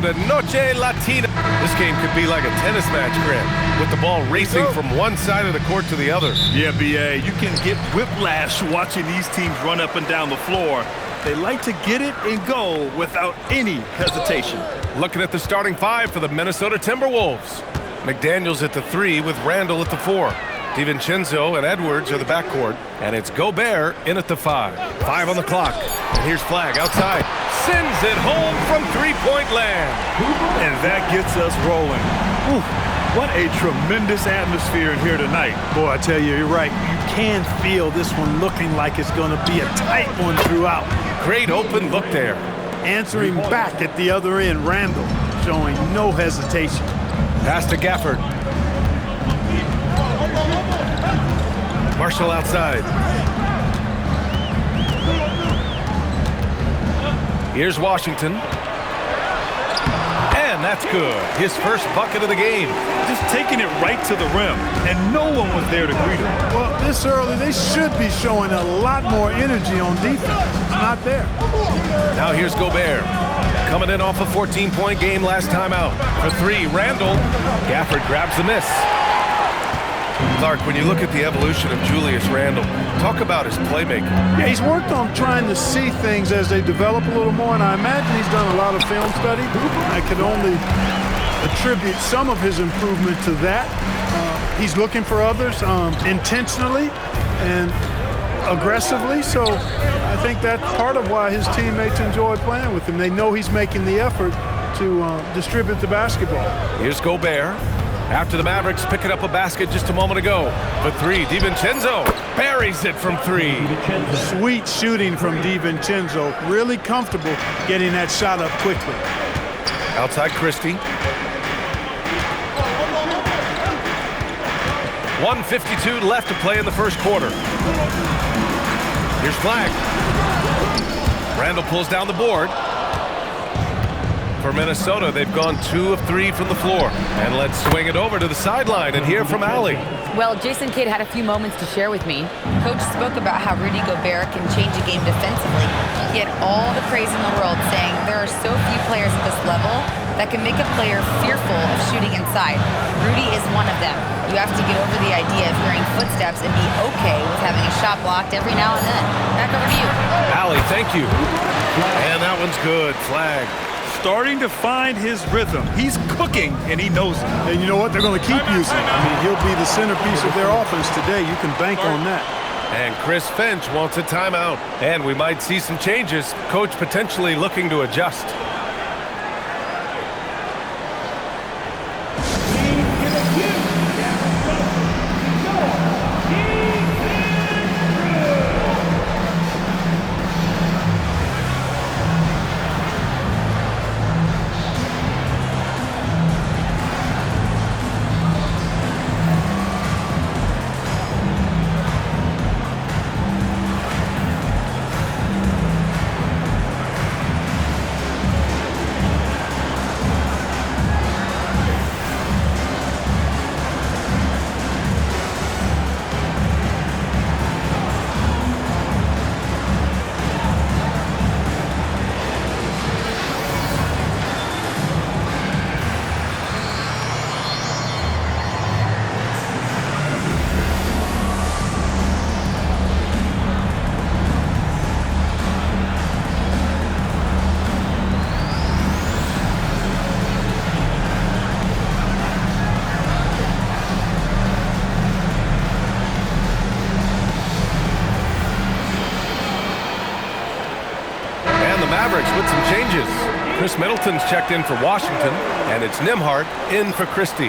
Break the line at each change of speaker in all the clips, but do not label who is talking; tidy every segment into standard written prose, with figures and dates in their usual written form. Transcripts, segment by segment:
The Noche Latina. This game could be like a tennis match, Grant, with the ball racing from one side of the court to the other.
Yeah, B.A., you can get whiplash watching these teams run up and down the floor. They like to get it and go without any hesitation.
Looking at the starting five for the Minnesota Timberwolves. McDaniels at the 3 with Randall at the 4. DiVincenzo and Edwards are the backcourt. And it's Gobert in at the 5. 5 on the clock. And here's Flag outside. Sends it home from three-point land.
And that gets us rolling. Ooh, what a tremendous atmosphere in here tonight.
Boy, I tell you, you're right. You can feel this one looking like it's going to be a tight one throughout.
Great open look there.
Answering back at the other end, Randall, showing no hesitation.
Pass to Gafford. Marshall outside. Here's Washington. And that's good. His first bucket of the game.
Just taking it right to the rim, and no one was there to greet him.
Well, this early, they should be showing a lot more energy on defense. It's not there.
Now here's Gobert. Coming in off a 14-point game last time out. For 3, Randall. Gafford grabs the miss. Clark, when you look at the evolution of Julius Randle, talk about his playmaking.
Yeah, he's worked on trying to see things as they develop a little more, and I imagine he's done a lot of film study. I could only attribute some of his improvement to that. He's looking for others intentionally and aggressively, so I think that's part of why his teammates enjoy playing with him. They know he's making the effort to distribute the basketball.
Here's Gobert. After the Mavericks picking up a basket just a moment ago. For 3, DiVincenzo buries it from 3.
Sweet shooting from DiVincenzo. Really comfortable getting that shot up quickly.
Outside Christie. 1:52 left to play in the first quarter. Here's Flag. Randall pulls down the board. For Minnesota, they've gone 2 of 3 from the floor. And let's swing it over to the sideline and hear from Allie.
Well, Jason Kidd had a few moments to share with me. Coach spoke about how Rudy Gobert can change a game defensively. He had all the praise in the world, saying there are so few players at this level that can make a player fearful of shooting inside. Rudy is one of them. You have to get over the idea of hearing footsteps and be okay with having a shot blocked every now and then. Back over to you.
Allie, thank you. And that one's good. Flag.
Starting to find his rhythm. He's cooking, and he knows it.
And you know what? They're going to keep using him. I mean, he'll be the centerpiece of their offense today. You can bank on that.
And Chris Finch wants a timeout. And we might see some changes. Coach potentially looking to adjust. Mavericks with some changes. Chris Middleton's checked in for Washington, and it's Nembhard in for Christie.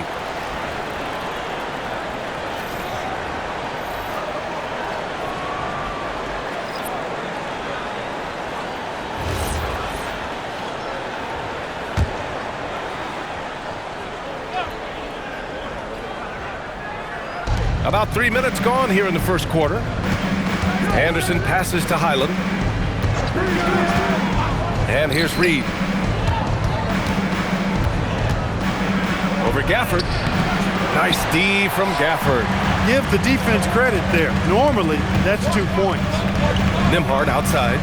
About 3 minutes gone here in the first quarter. Anderson passes to Highland. And here's Reed. Over Gafford. Nice D from Gafford.
Give the defense credit there. Normally, that's 2 points.
Nembhard outside.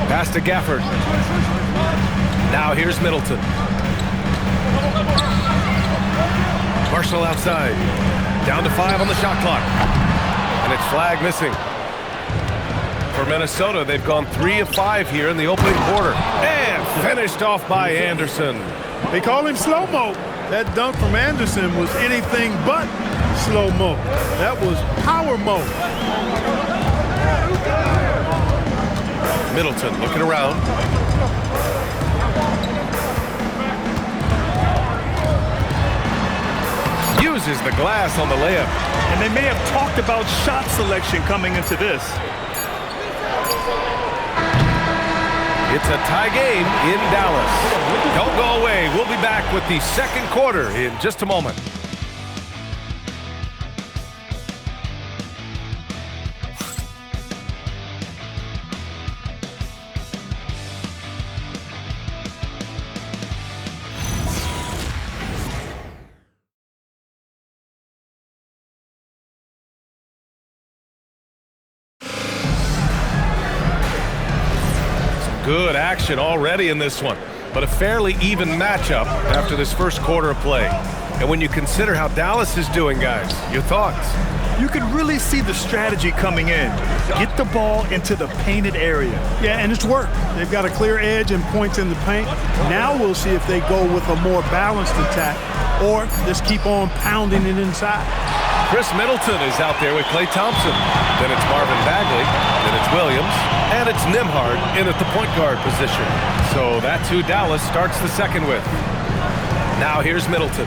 Pass to Gafford. Now here's Middleton. Marshall outside. Down to 5 on the shot clock. And it's flag missing. For Minnesota, they've gone 3 of 5 here in the opening quarter. And finished off by Anderson.
They call him slow-mo. That dunk from Anderson was anything but slow-mo. That was power-mo.
Middleton looking around. Uses the glass on the layup.
And they may have talked about shot selection coming into this.
It's a tie game in Dallas. Don't go away. We'll be back with the second quarter in just a moment. Good action already in this one, but a fairly even matchup after this first quarter of play. And when you consider how Dallas is doing, guys, your thoughts?
You can really see the strategy coming in. Get the ball into the painted area.
Yeah, and it's worked. They've got a clear edge and points in the paint. Now we'll see if they go with a more balanced attack or just keep on pounding it inside.
Chris Middleton is out there with Klay Thompson. Then it's Marvin Bagley. Then it's Williams. And it's Nembhard in at the point guard position. So that's who Dallas starts the second with. Now here's Middleton.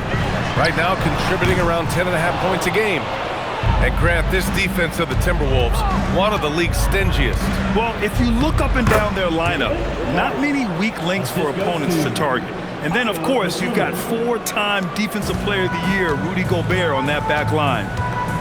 Right now contributing around 10.5 points a game. And Grant, this defense of the Timberwolves, one of the league's stingiest.
Well, if you look up and down their lineup, not many weak links for opponents to target. And then, of course, you've got 4-time Defensive Player of the Year, Rudy Gobert, on that back line.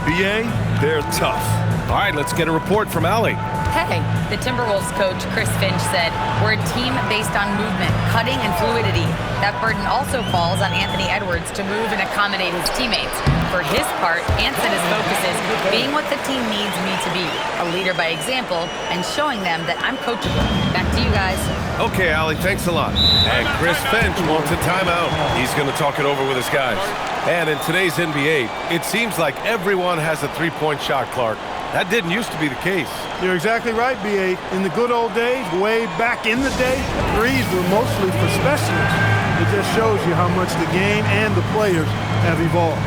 BA, they're tough.
All right, let's get a report from Allie.
Hey, the Timberwolves coach, Chris Finch, said, "We're a team based on movement, cutting, and fluidity. That burden also falls on Anthony Edwards to move and accommodate his teammates. For his part, Ant said his focus is being what the team needs me to be, a leader by example, and showing them that I'm coachable." Back to you guys.
Okay, Allie, thanks a lot. And Chris Finch wants a timeout. He's going to talk it over with his guys. And in today's NBA, it seems like everyone has a three-point shot, Clark. That didn't used to be the case.
You're exactly right, B.A. In the good old days, way back in the day, threes were mostly for specialists. It just shows you how much the game and the players have evolved.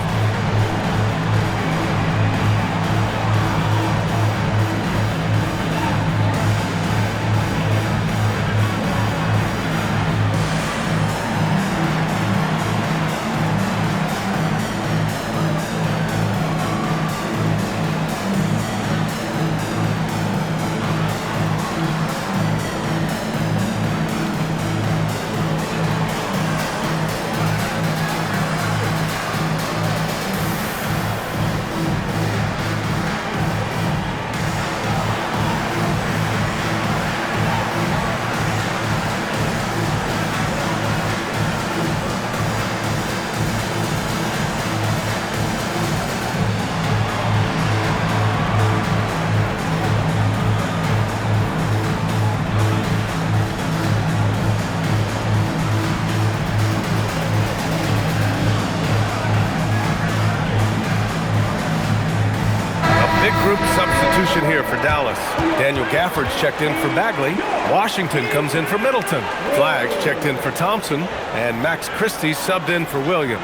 Group substitution here for Dallas. Daniel Gafford's checked in for Bagley. Washington comes in for Middleton. Flaggs checked in for Thompson. And Max Christie subbed in for Williams.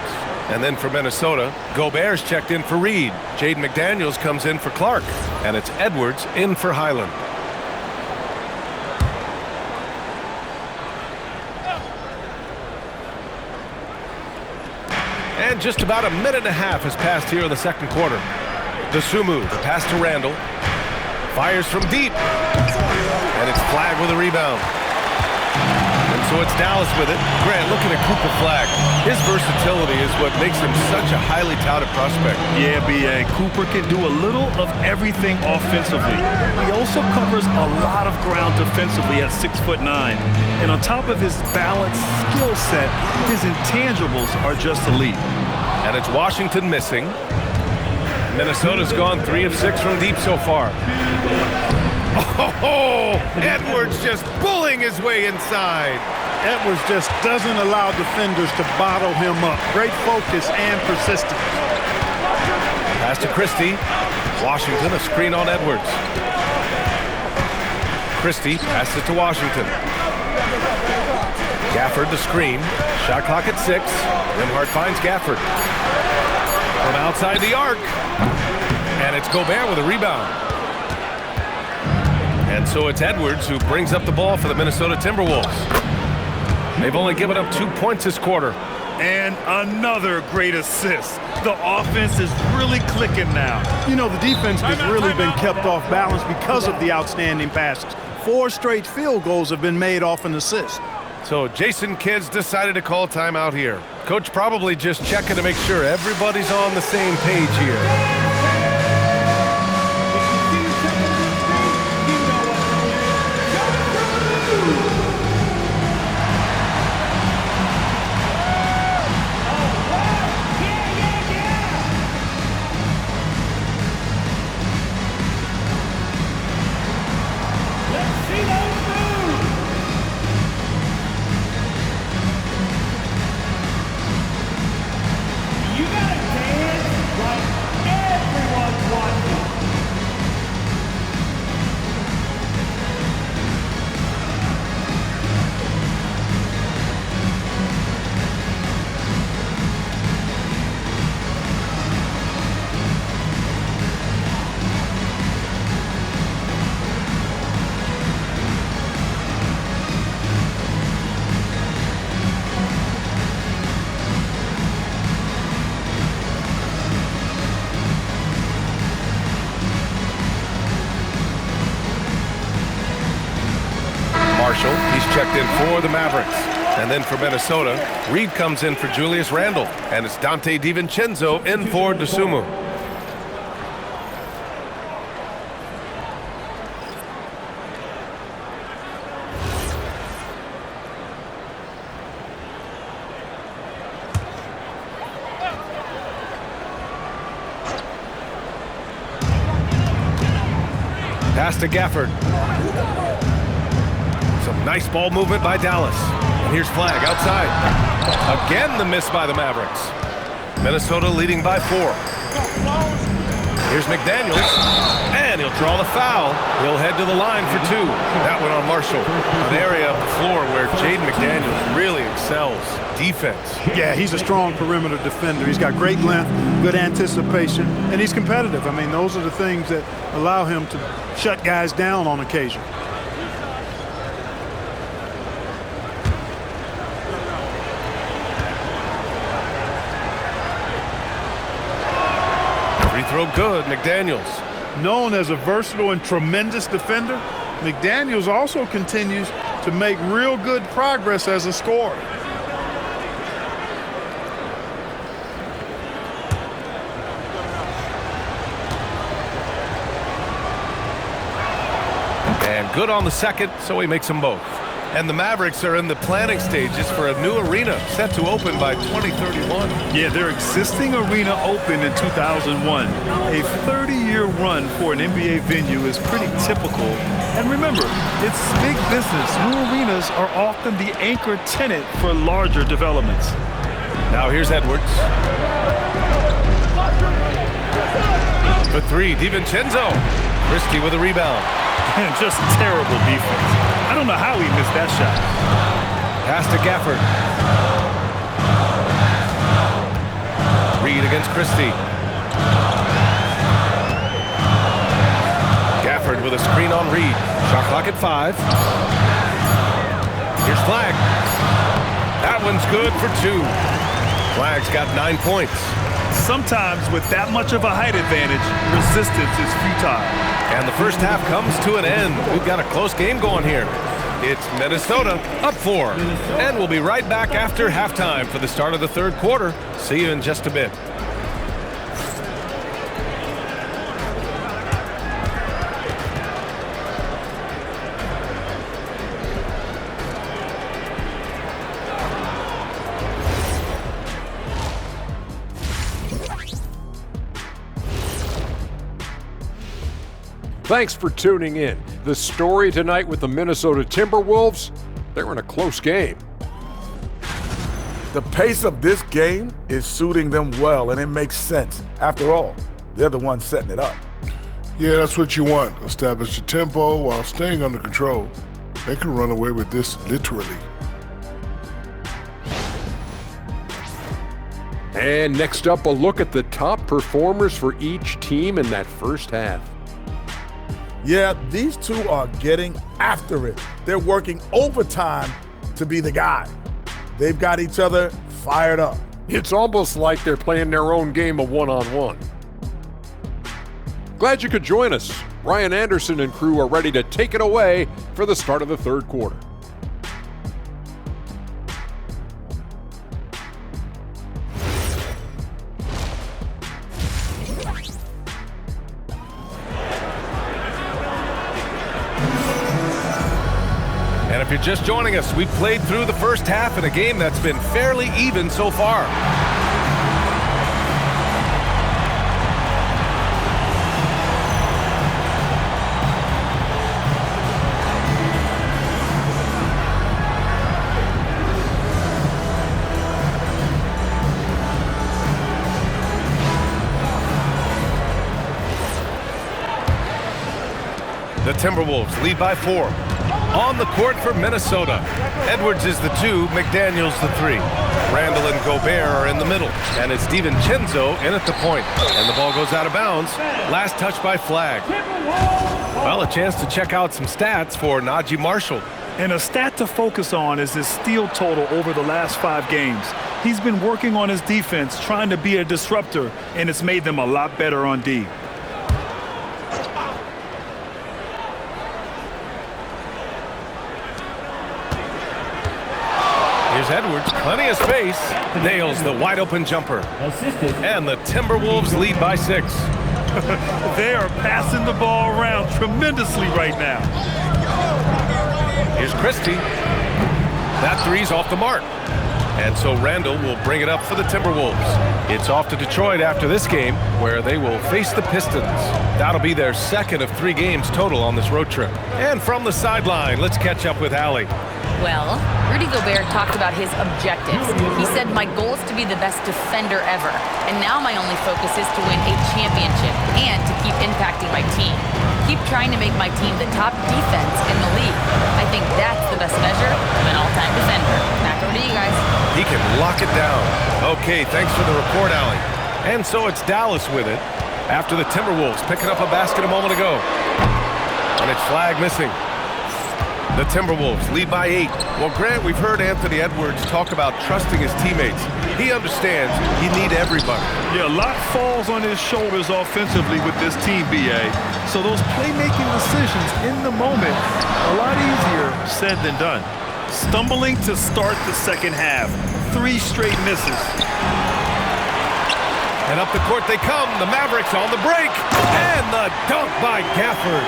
And then for Minnesota, Gobert's checked in for Reed. Jaden McDaniels comes in for Clark. And it's Edwards in for Highland. And just about a minute and a half has passed here in the second quarter. Dosunmu, the pass to Randall. Fires from deep. And it's Flagg with a rebound. And so it's Dallas with it. Grant, looking at Cooper Flagg. His versatility is what makes him such a highly touted prospect.
Yeah, B.A. Cooper can do a little of everything offensively. He also covers a lot of ground defensively at 6'9". And on top of his balanced skill set, his intangibles are just elite.
And it's Washington missing. Minnesota's gone 3 of 6 from deep so far. Oh, Edwards just bullying his way inside.
Edwards just doesn't allow defenders to bottle him up. Great focus and persistence.
Pass to Christie. Washington, a screen on Edwards. Christie passes it to Washington. Gafford the screen. Shot clock at 6. Rimhart finds Gafford. From outside the arc. And it's Gobert with a rebound. And so it's Edwards who brings up the ball for the Minnesota Timberwolves. They've only given up 2 points this quarter.
And another great assist. The offense is really clicking now.
You know, the defense has really been kept off balance because of the outstanding passes. 4 straight field goals have been made off an assist.
So Jason Kidd's decided to call timeout here. Coach probably just checking to make sure everybody's on the same page here. Marshall, he's checked in for the Mavericks. And then for Minnesota, Reed comes in for Julius Randle. And it's Dante DiVincenzo in for Dosunmu. Pass to Gafford. Some nice ball movement by Dallas. And here's Flag outside. Again, the miss by the Mavericks. Minnesota leading by 4. Here's McDaniels. And he'll draw the foul. He'll head to the line for 2. That one on Marshall. An area of the floor where Jaden McDaniels really excels. Defense.
Yeah, he's a strong perimeter defender. He's got great length, good anticipation, and he's competitive. I mean, those are the things that allow him to shut guys down on occasion.
Free throw good, McDaniels.
Known as a versatile and tremendous defender, McDaniels also continues to make real good progress as a scorer.
And good on the second, so he makes them both. And the Mavericks are in the planning stages for a new arena set to open by 2031.
Yeah, their existing arena opened in 2001. A 30-year run for an NBA venue is pretty typical. And remember, it's big business. New arenas are often the anchor tenant for larger developments.
Now here's Edwards. For 3, DiVincenzo. Risky with a rebound.
And just terrible defense. I don't know how he missed that shot.
Pass to Gafford. Reed against Christie. Gafford with a screen on Reed. Shot clock at 5. Here's Flag. That one's good for 2. Flag's got 9 points.
Sometimes with that much of a height advantage, resistance is futile.
And the first half comes to an end. We've got a close game going here. It's Minnesota up 4. And we'll be right back after halftime for the start of the third quarter. See you in just a bit.
Thanks for tuning in. The story tonight with the Minnesota Timberwolves, they're in a close game. The pace of this game is suiting them well, and it makes sense. After all, they're the ones setting it up.
Yeah, that's what you want. Establish the tempo while staying under control. They can run away with this literally.
And next up, a look at the top performers for each team in that first half.
Yeah, these two are getting after it. They're working overtime to be the guy. They've got each other fired up.
It's almost like they're playing their own game of one-on-one. Glad you could join us. Ryan Anderson and crew are ready to take it away for the start of the third quarter.
And if you're just joining us, we've played through the first half in a game that's been fairly even so far. The Timberwolves lead by 4. On the court for Minnesota, Edwards is the 2, McDaniels the 3. Randall and Gobert are in the middle, and it's DiVincenzo in at the point. And the ball goes out of bounds. Last touch by Flag. Well, a chance to check out some stats for Najee Marshall.
And a stat to focus on is his steal total over the last 5 games. He's been working on his defense, trying to be a disruptor, and it's made them a lot better on D.
Here's Edwards, plenty of space, nails the wide-open jumper. And the Timberwolves lead by 6.
They are passing the ball around tremendously right now.
Here's Christie. That three's off the mark. And so Randall will bring it up for the Timberwolves. It's off to Detroit after this game, where they will face the Pistons. That'll be their second of 3 games total on this road trip. And from the sideline, let's catch up with Allie.
Well, Rudy Gobert talked about his objectives. He said, my goal is to be the best defender ever. And now my only focus is to win a championship and to keep impacting my team. Keep trying to make my team the top defense in the league. I think that's the best measure of an all-time defender. Back over to you guys.
He can lock it down. Okay, thanks for the report, Allie. And so it's Dallas with it after the Timberwolves picking up a basket a moment ago. And it's Flag missing. The Timberwolves lead by 8. Well, Grant, we've heard Anthony Edwards talk about trusting his teammates. He understands you need everybody.
Yeah, a lot falls on his shoulders offensively with this team, BA. So those playmaking decisions in the moment, a lot easier said than done. Stumbling to start the second half. 3 straight misses.
And up the court they come. The Mavericks on the break. And the dunk by Gafford.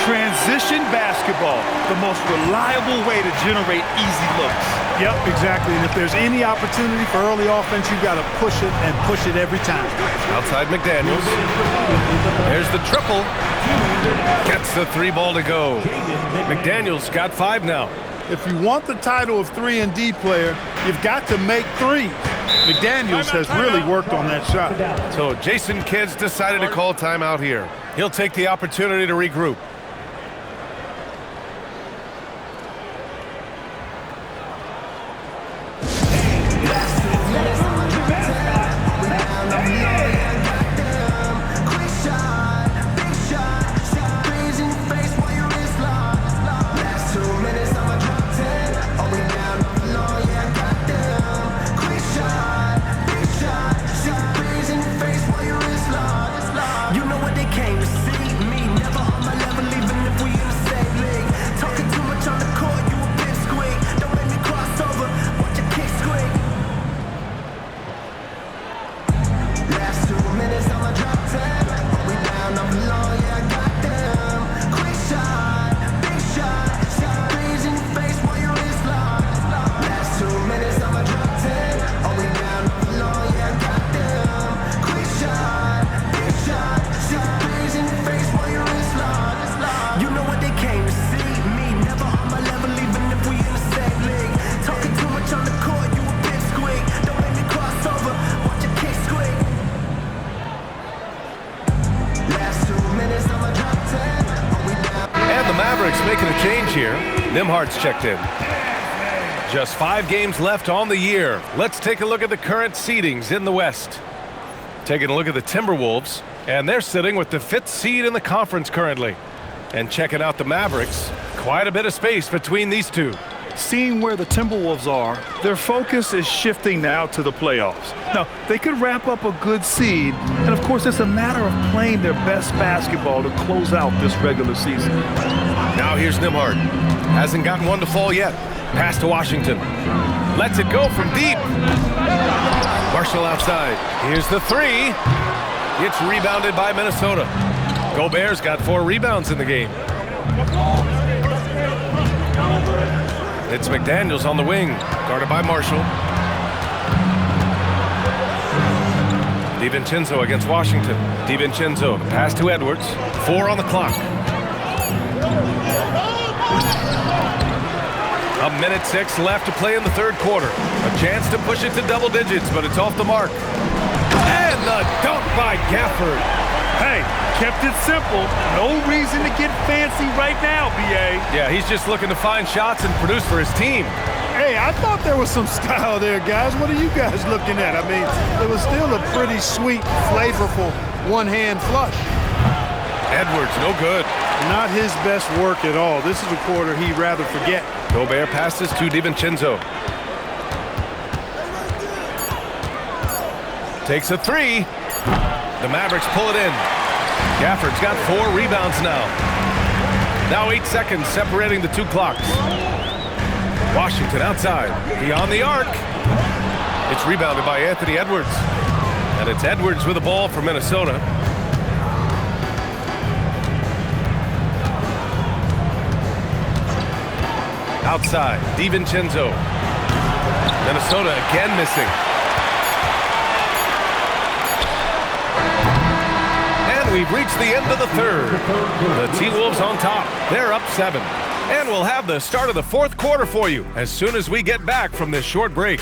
Transition basketball, the most reliable way to generate easy looks.
Yep, exactly. And if there's any opportunity for early offense, you've got to push it and push it every time.
Outside McDaniels. There's the triple. Gets the 3 ball to go. McDaniels got 5 now.
If you want the title of 3-and-D player, you've got to make threes. McDaniels has really worked on that shot.
So Jason Kidd's decided to call timeout here. He'll take the opportunity to regroup. Nimhard's checked in. Just 5 games left on the year. Let's take a look at the current seedings in the West. Taking a look at the Timberwolves, and they're sitting with the 5th seed in the conference currently. And checking out the Mavericks, quite a bit of space between these two.
Seeing where the Timberwolves are, their focus is shifting now to the playoffs. Now, they could wrap up a good seed, and of course, it's a matter of playing their best basketball to close out this regular season.
Now here's Nimhard. Hasn't gotten one to fall yet. Pass to Washington. Lets it go from deep. Marshall outside. Here's the 3. It's rebounded by Minnesota. Gobert's got 4 rebounds in the game. It's McDaniels on the wing, guarded by Marshall. DiVincenzo against Washington. DiVincenzo, pass to Edwards. 4 on the clock. 1:06 left to play in the 3rd quarter. A chance to push it to double digits, but it's off the mark. And the dunk by Gafford.
Hey, kept it simple. No reason to get fancy right now, B.A.
Yeah, he's just looking to find shots and produce for his team.
Hey, I thought there was some style there, guys. What are you guys looking at? I mean, it was still a pretty sweet, flavorful one-hand flush.
Edwards, no good.
Not his best work at all. This is a quarter he'd rather forget.
Gobert passes to DiVincenzo. Takes a 3. The Mavericks pull it in. Gafford's got 4 rebounds now. Now 8 seconds separating the 2 clocks. Washington outside. He on the arc. It's rebounded by Anthony Edwards. And it's Edwards with the ball for Minnesota. Outside, DiVincenzo. Minnesota again missing. And we've reached the end of the 3rd. The T-Wolves on top. They're up 7. And we'll have the start of the 4th quarter for you as soon as we get back from this short break.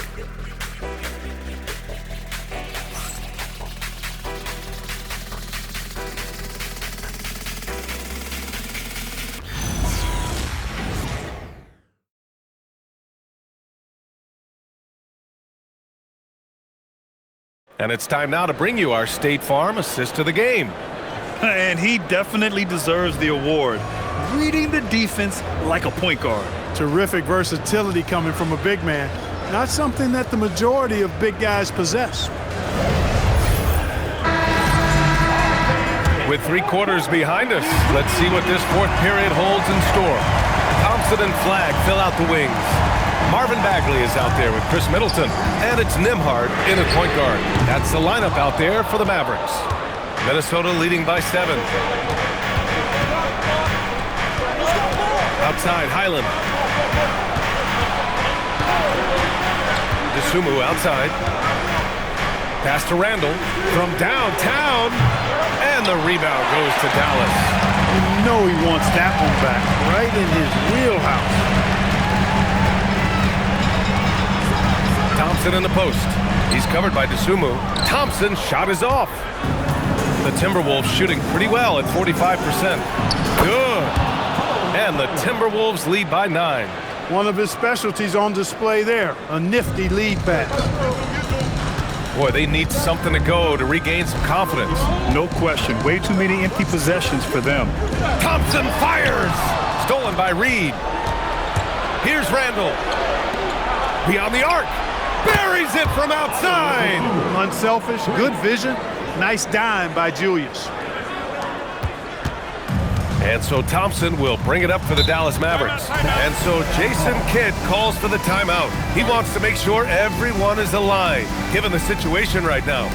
And it's time now to bring you our State Farm assist of the game.
And he definitely deserves the award. Reading the defense like a point guard.
Terrific versatility coming from a big man. Not something that the majority of big guys possess.
With 3 quarters behind us, let's see what this 4th period holds in store. Thompson and Flagg fill out the wings. Marvin Bagley is out there with Chris Middleton. And it's Nimhard in at point guard. That's the lineup out there for the Mavericks. Minnesota leading by 7. Outside, Highland. DeSumo outside. Pass to Randall from downtown. And the rebound goes to Dallas.
You know he wants that one back, right in his wheelhouse.
Thompson in the post. He's covered by DeSumo. Thompson's shot is off. The Timberwolves shooting pretty well at 45%. Good. And the Timberwolves lead by 9.
One of his specialties on display there. A nifty lead pass.
Boy, they need something to go to regain some confidence.
No question. Way too many empty possessions for them.
Thompson fires. Stolen by Reed. Here's Randall. Beyond the arc. Buries it from outside.
Unselfish, good vision. Nice dime by Julius.
And so Thompson will bring it up for the Dallas Mavericks. And so Jason Kidd calls for the timeout. He wants to make sure everyone is aligned, given the situation right now.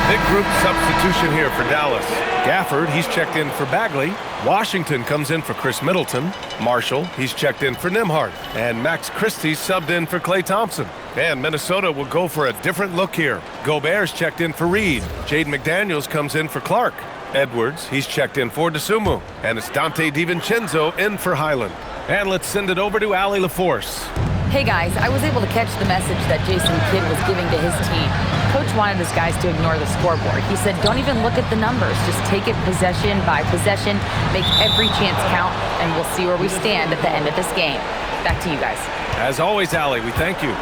Big group substitution here for Dallas. Gafford, he's checked in for Bagley. Washington comes in for Chris Middleton. Marshall, he's checked in for Nembhard. And Max Christie subbed in for Klay Thompson. And Minnesota will go for a different look here. Gobert's checked in for Reed. Jaden McDaniels comes in for Clark. Edwards, he's checked in for DeSumo. And it's Dante DiVincenzo in for Highland. And let's send it over to Allie LaForce.
Hey guys, I was able to catch the message that Jason Kidd was giving to his team. Coach wanted his guys to ignore the scoreboard. He said, don't even look at the numbers. Just take it possession by possession, make every chance count, and we'll see where we stand at the end of this game. Back to you guys.
As always, Allie, we thank you.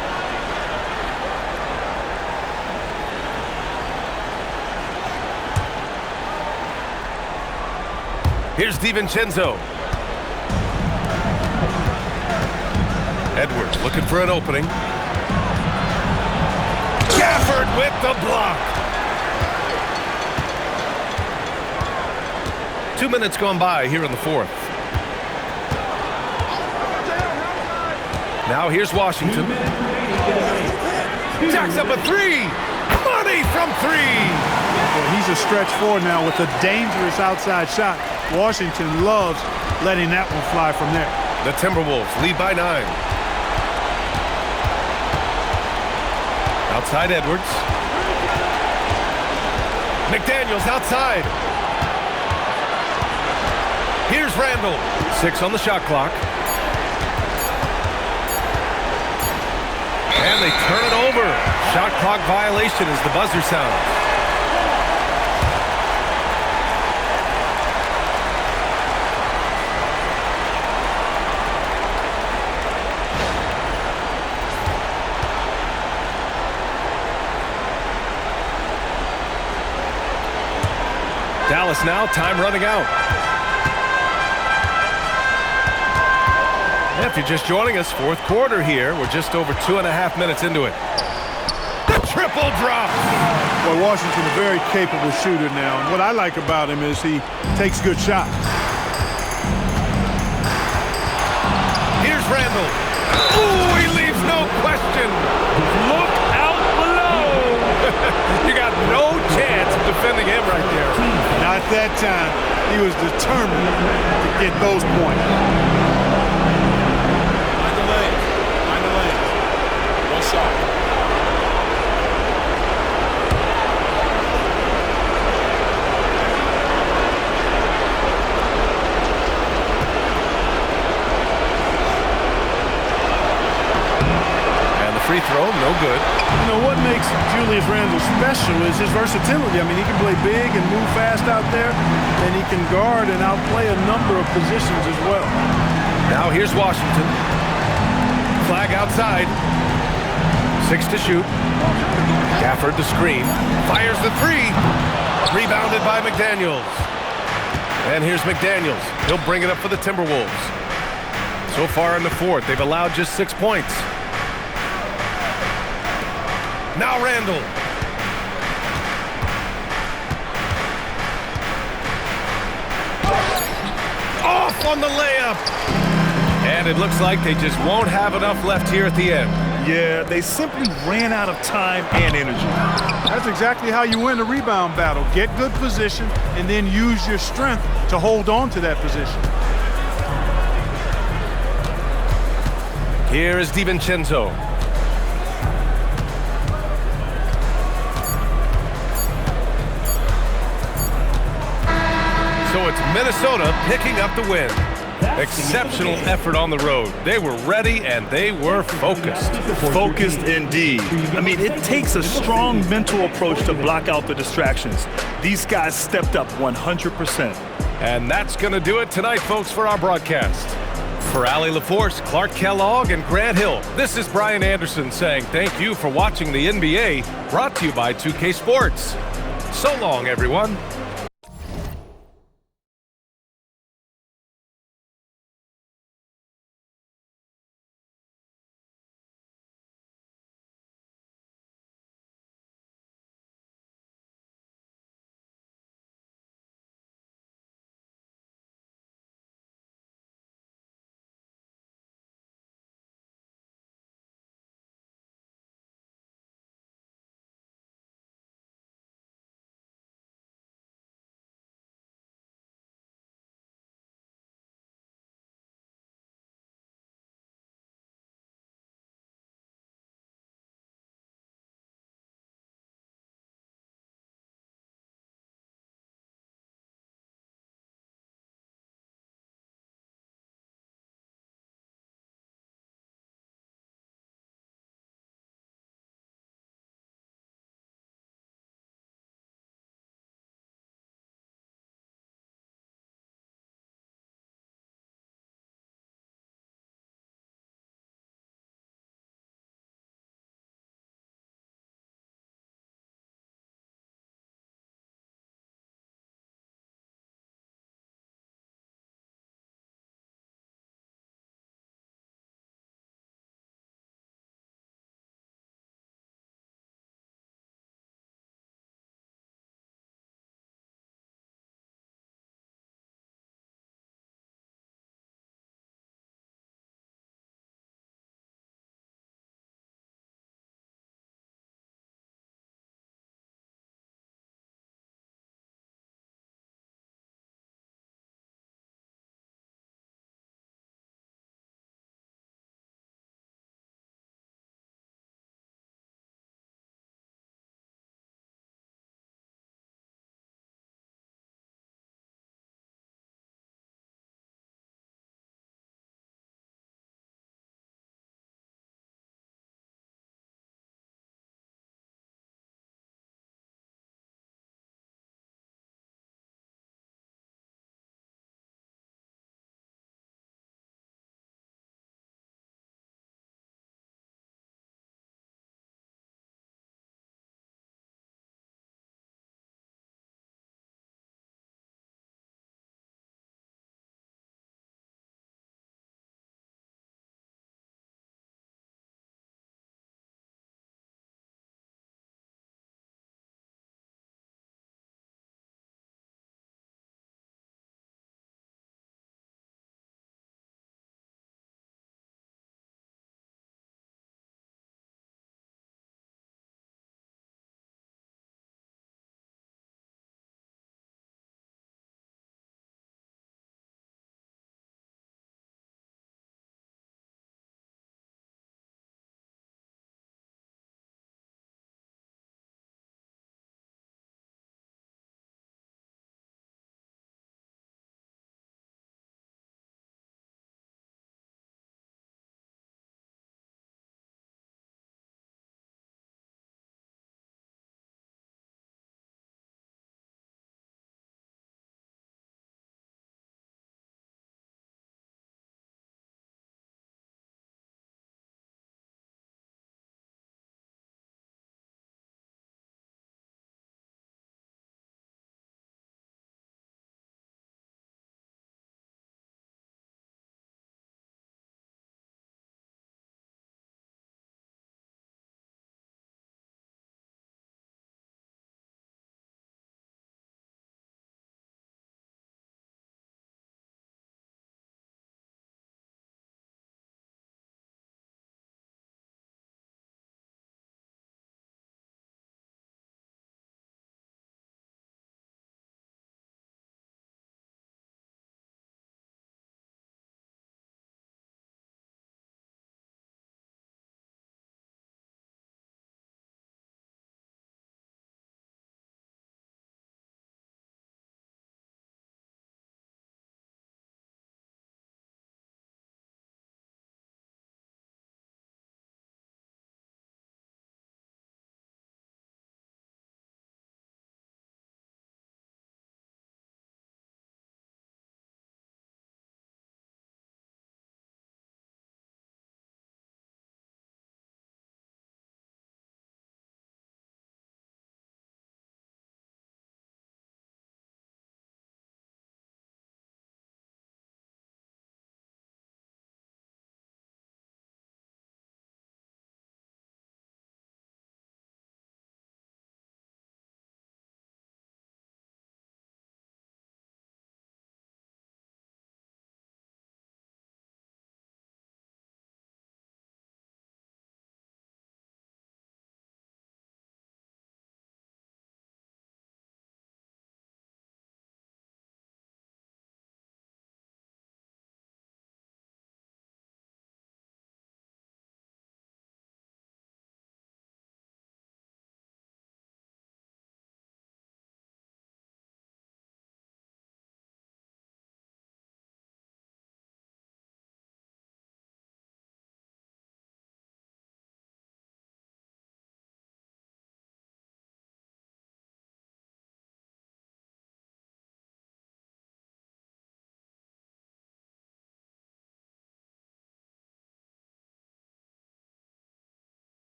Here's DiVincenzo. Edwards looking for an opening. Gafford with the block. 2 minutes gone by here in the fourth. Now here's Washington. Jacks up a three. Money from three.
Well, he's a stretch four now with a dangerous outside shot. Washington loves letting that one fly from there.
The Timberwolves lead by 9. Outside Edwards. McDaniels outside. Here's Randall. 6 on the shot clock. And they turn it over. Shot clock violation as the buzzer sounds. Dallas now, time running out. If you're just joining us, fourth quarter here. We're just over 2.5 minutes into it. The triple drop.
Well, Washington a very capable shooter now. And what I like about him is he takes good shots.
Here's Randall. Ooh, he leaves no question. Look out below. You got no chance of defending him right there.
Not that time. He was determined to get those points.
Mind the lanes. One shot.
And the free throw, no good.
You know, what makes Julius Randle special is his versatility. I mean, he can play big and move fast out there, and he can guard and outplay a number of positions as well.
Now here's Washington. Flag outside. 6 to shoot. Gafford the screen. Fires the three. Rebounded by McDaniels. And here's McDaniels. He'll bring it up for the Timberwolves. So far in the fourth, they've allowed just 6 points. Now Randall. Off on the layup. And it looks like they just won't have enough left here at the end.
Yeah, they simply ran out of time and energy.
That's exactly how you win a rebound battle. Get good position and then use your strength to hold on to that position.
Here is DiVincenzo. So it's Minnesota picking up the win. Exceptional effort on the road. They were ready and they were focused.
Focused indeed. I mean, it takes a strong mental approach to block out the distractions. These guys stepped up 100%.
And that's going to do it tonight, folks, for our broadcast. For Allie LaForce, Clark Kellogg, and Grant Hill, this is Brian Anderson saying thank you for watching the NBA, brought to you by 2K Sports. So long, everyone.